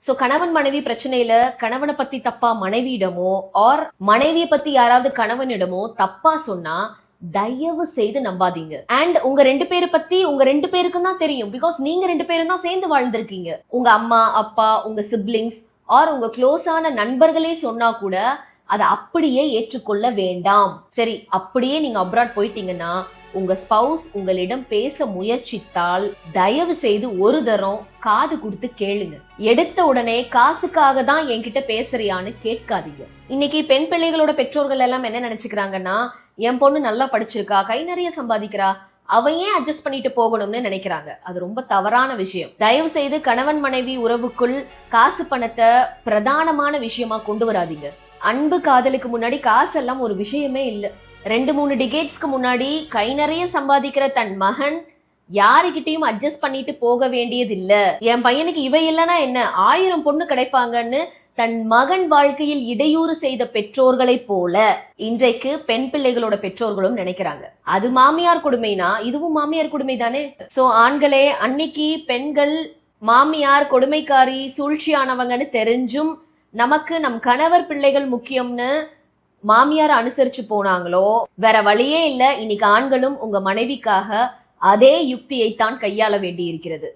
So கணவன் மனைவி பிரச்சனையில கணவனை பத்தி தப்பா மனைவியிடமோ ஆர் மனைவியை பத்தி யாராவது கணவனிடமோ தப்பா சொன்னா தயவு செய்து நம்பாதீங்க. அண்ட் உங்க ரெண்டு பேரை பத்தி உங்க ரெண்டு பேருக்கும் தான் தெரியும். பிகாஸ் நீங்க ரெண்டு பேரும் தான் சேர்ந்து வாழ்ந்திருக்கீங்க. உங்க அம்மா அப்பா உங்க சிப்லிங்ஸ் ஆர் உங்க க்ளோஸான நண்பர்களே சொன்னா கூட அதை அப்படியே ஏற்றுக்கொள்ள வேண்டாம். சரி, அப்படியே நீங்க அப்ராட் போயிட்டீங்கன்னா உங்க ஸ்பவுஸ் உங்களிடம் பேச முயற்சித்தால் தயவு செய்து ஒரு தரம் காது கொடுத்து கேளுங்க. எடுத்த உடனே காசுக்காக தான் என்கிட்ட பேசுறியான்னு கேட்காதீங்க. இன்னைக்கு பெண் பிள்ளைகளோட பெற்றோர்கள் எல்லாம் என்ன நினைச்சுக்கிறாங்கன்னா, என் பொண்ணு நல்லா படிச்சிருக்கா, கை நிறைய சம்பாதிக்கிறா, அவ ஏன் அட்ஜஸ்ட் பண்ணிட்டு போகணும்னு நினைக்கிறாங்க. அது ரொம்ப தவறான விஷயம். தயவு செய்து கணவன் மனைவி உறவுக்குள் காசு பணத்தை பிரதானமான விஷயமா கொண்டு வராதீங்க. அன்பு காதலுக்கு முன்னாடி காசெல்லாம் ஒரு விஷயமே இல்லை. 2-3 டிகேட்ஸ்க்கு முன்னாடி கை நிறைய சம்பாதிக்கிற தன் மகன் யாருக்கிட்டையும் அட்ஜஸ்ட் பண்ணிட்டு போக வேண்டியது இல்ல. என் பையனுக்கு இவை இல்லைன்னா என்ன, 1000 பொண்ணு கிடைப்பாங்கன்னு தன் மகன் வாழ்க்கையில் இடையூறு செய்த பெற்றோர்களை போல இன்றைக்கு பெண் பிள்ளைகளோட பெற்றோர்களும் நினைக்கிறாங்க. அது மாமியார் கொடுமைனா இதுவும் மாமியார் கொடுமை தானே. சோ ஆண்களே, அன்னைக்கு பெண்கள் மாமியார் கொடுமைக்காரி சூழ்ச்சியானவங்கன்னு தெரிஞ்சும் நமக்கு நம் கணவர் பிள்ளைகள் முக்கியம்னு மாமியார் அனுசரிச்சு போனாங்களோ வேற வழியே இல்ல. இன்னைக்கு ஆண்களும் உங்க மனைவிக்காக அதே யுக்தியைத்தான் கையாள வேண்டி இருக்கிறது.